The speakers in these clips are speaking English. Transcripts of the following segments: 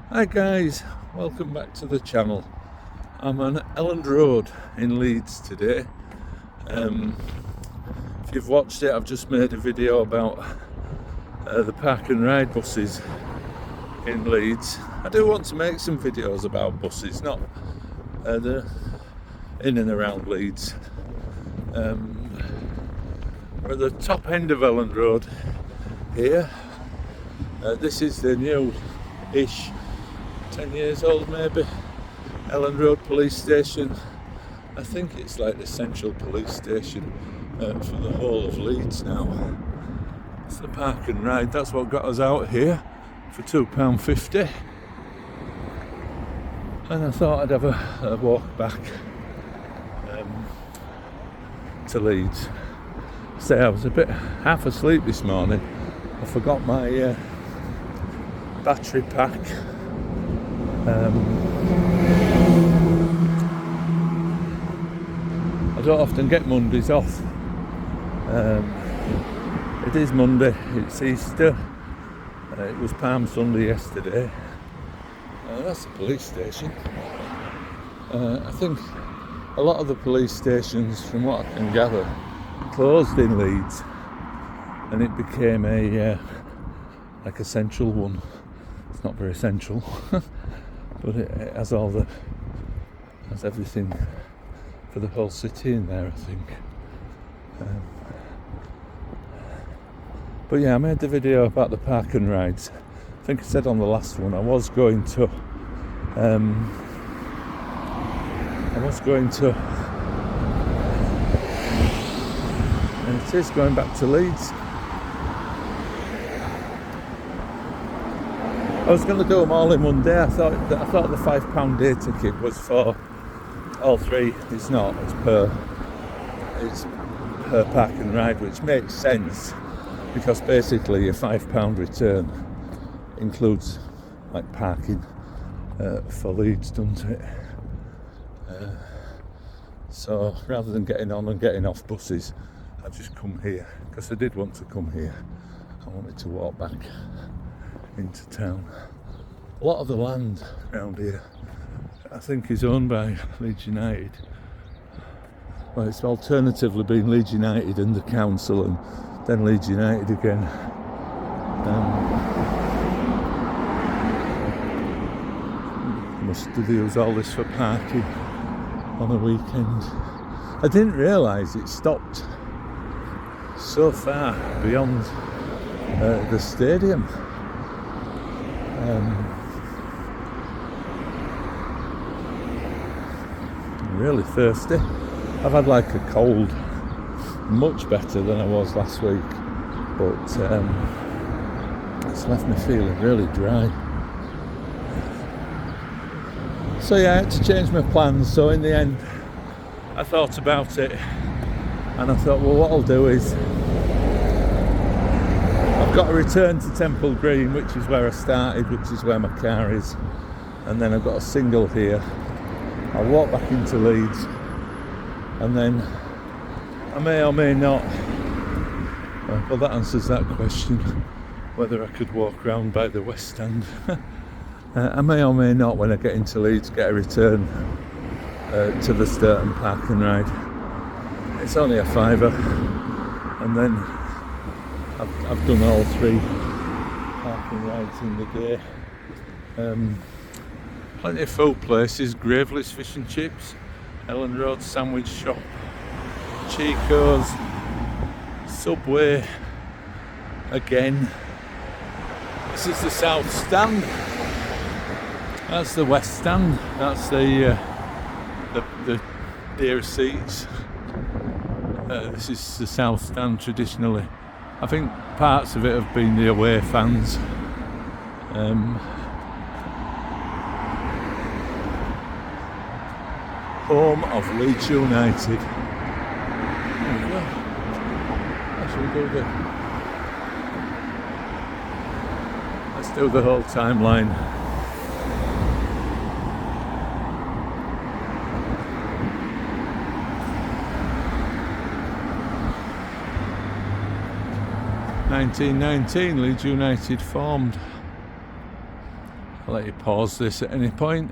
Hi guys, welcome back to the channel. I'm on Elland Road in Leeds today. If you've watched it, I've just made a video about the park and ride buses in Leeds. I do want to make some videos about buses, not the in and around Leeds. We're at the top end of Elland Road here. This is the new-ish 10 years old maybe Elland Road police station. I think it's like the central police station for the whole of Leeds now. It's the park and ride, that's what got us out here for £2.50, and I thought I'd have a walk back to Leeds. Say I was a bit half asleep this morning. I forgot my battery pack. I don't often get Mondays off. It is Monday, it's Easter. It was Palm Sunday yesterday. That's the police station. I think a lot of the police stations, from what I can gather, closed in Leeds, and it became a like a central one. It's not very central. But it has everything for the whole city in there, I think. But yeah, I made the video about the park and rides. I think I said on the last one I was going to and it is going back to Leeds. I was going to do them all in one day. I thought the £5 day ticket was for all three. It's not. It's per park and ride, which makes sense because basically a £5 return includes like parking for Leeds, doesn't it? So rather than getting on and getting off buses, I've just come here because I did want to come here. I wanted to walk back into town. A lot of the land around here I think is owned by Leeds United. Well, it's alternatively been Leeds United and the council, and then Leeds United again. Must have used all this for parking on a weekend. I didn't realise it stopped so far beyond the stadium. I'm really thirsty. I've had like a cold, much better than I was last week, but it's left me feeling really dry. So yeah, I had to change my plans. So in the end I thought about it and I thought, well, what I'll do is I've got to return to Temple Green, which is where I started, which is where my car is, and then I've got a single here. I'll walk back into Leeds, and then I may or may not, well, that answers that question, whether I could walk round by the West Stand. I may or may not, when I get into Leeds, get a return to the Sturton Park and Ride. It's only a £5, and then I've done all three park and rides in the day. Plenty of food places: Graveley's Fish and Chips, Elland Road Sandwich Shop, Chico's, Subway again. This is the South Stand. That's the West Stand. That's the deer seats. This is the South Stand traditionally. I think parts of it have been the away fans. Home of Leeds United. There we go. Let's do the whole timeline. (1919) Leeds United formed. I'll let you pause this at any point.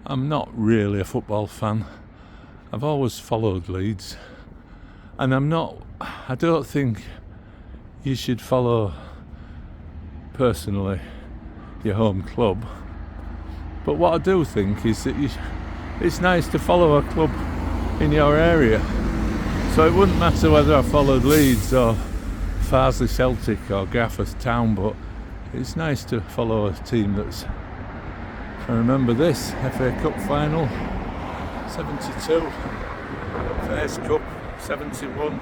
I'm not really a football fan. I've always followed Leeds, and I don't think you should follow personally your home club, but what I do think is that it's nice to follow a club in your area. So it wouldn't matter whether I followed Leeds or Farsley Celtic or Gaffers Town, but it's nice to follow a team that's... I remember this FA Cup final 72, FA Cup 71,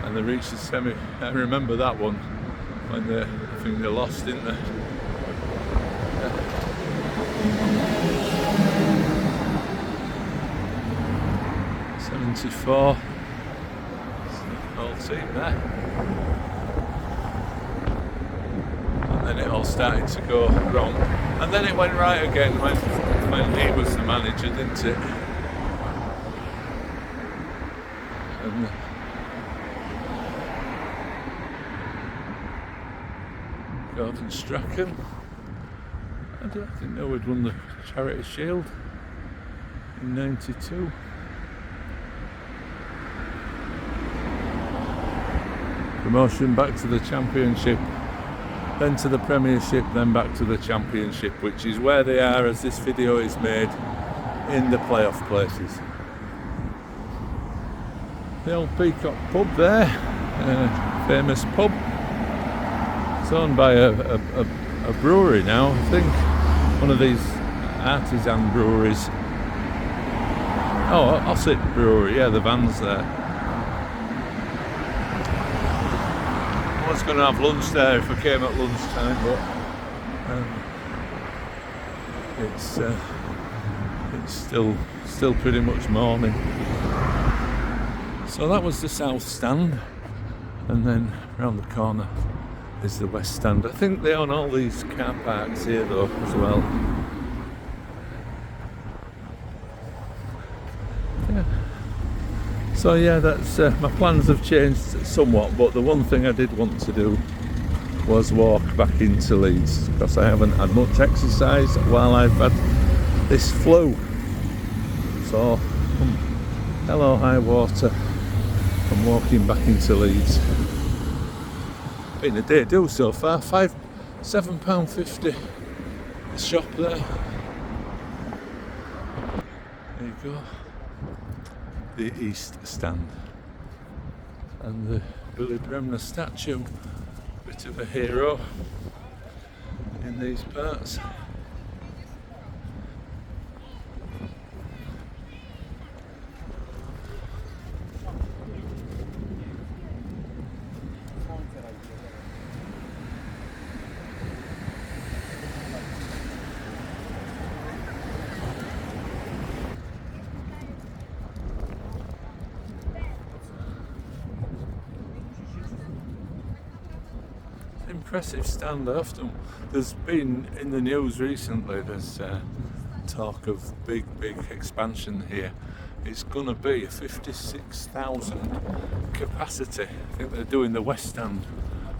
and they reached the semi. I remember that one when I think they lost, didn't they? 74, whole team there, and then it all started to go wrong, and then it went right again when he was the manager, didn't it? And Gordon Strachan, I didn't know we'd won the Charity Shield in 92. Promotion back to the Championship, then to the Premiership, then back to the Championship, which is where they are as this video is made, in the playoff places. The old Peacock pub there, famous pub. It's owned by a brewery now, I think, one of these artisan breweries. Oh, Ossett Brewery, yeah, the van's there. I was going to have lunch there if I came at lunchtime, but it's still pretty much morning. So that was the south stand, and then round the corner is the west stand. I think they own all these car parks here though as well. Yeah. So yeah, that's my plans have changed somewhat, but the one thing I did want to do was walk back into Leeds, because I haven't had much exercise while I've had this flu. So hello high water, I'm walking back into Leeds. Been a day do so far, £7.50 a shop there. There you go. The East Stand. And the Billy Bremner statue, bit of a hero in these parts. Impressive stand. There's been in the news recently, there's talk of big expansion here. It's going to be a 56,000 capacity. I think they're doing the west stand,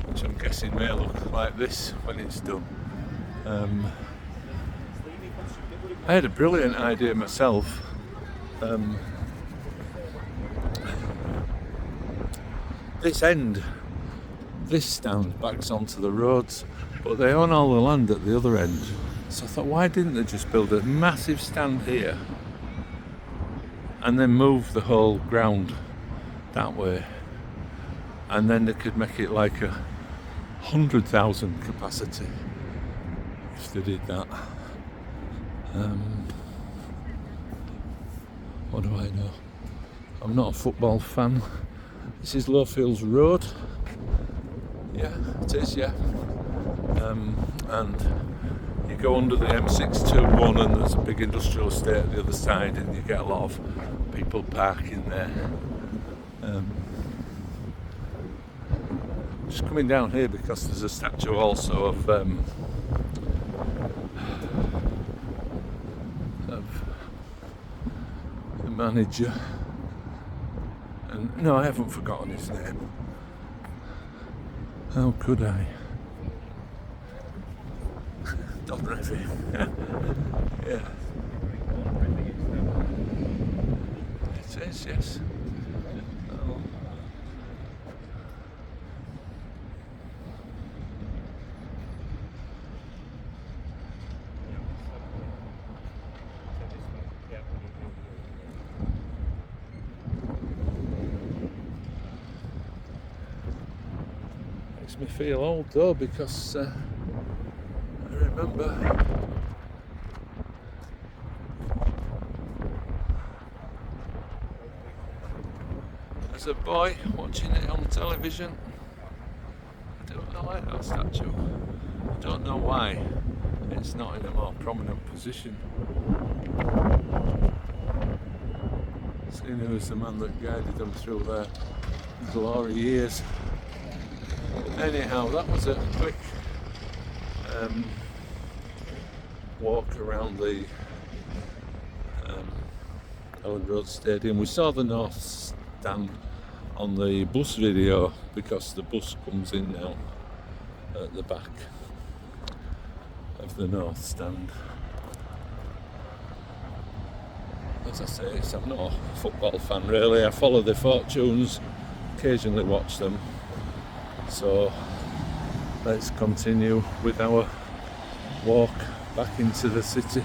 which I'm guessing may look like this when it's done. I had a brilliant idea myself. This stand backs onto the roads, but they own all the land at the other end. So I thought, why didn't they just build a massive stand here and then move the whole ground that way, and then they could make it like 100,000 capacity if they did that. What do I know? I'm not a football fan. This is Lowfields Road. Yeah, it is, yeah. And you go under the M621 and there's a big industrial estate at the other side, and you get a lot of people parking there. Just coming down here because there's a statue also of the manager. And no, I haven't forgotten his name. How could I? Don't really. Yeah. It is, yes. Oh. Makes me feel old though, because I remember as a boy watching it on television. I like that statue. I don't know why it's not in a more prominent position. Seeing who was the man that guided them through their glory years. Anyhow, that was a quick walk around the Elland Road Stadium. We saw the North Stand on the bus video because the bus comes in now at the back of the North Stand. As I say, I'm not a football fan really. I follow the fortunes, occasionally watch them. So let's continue with our walk back into the city.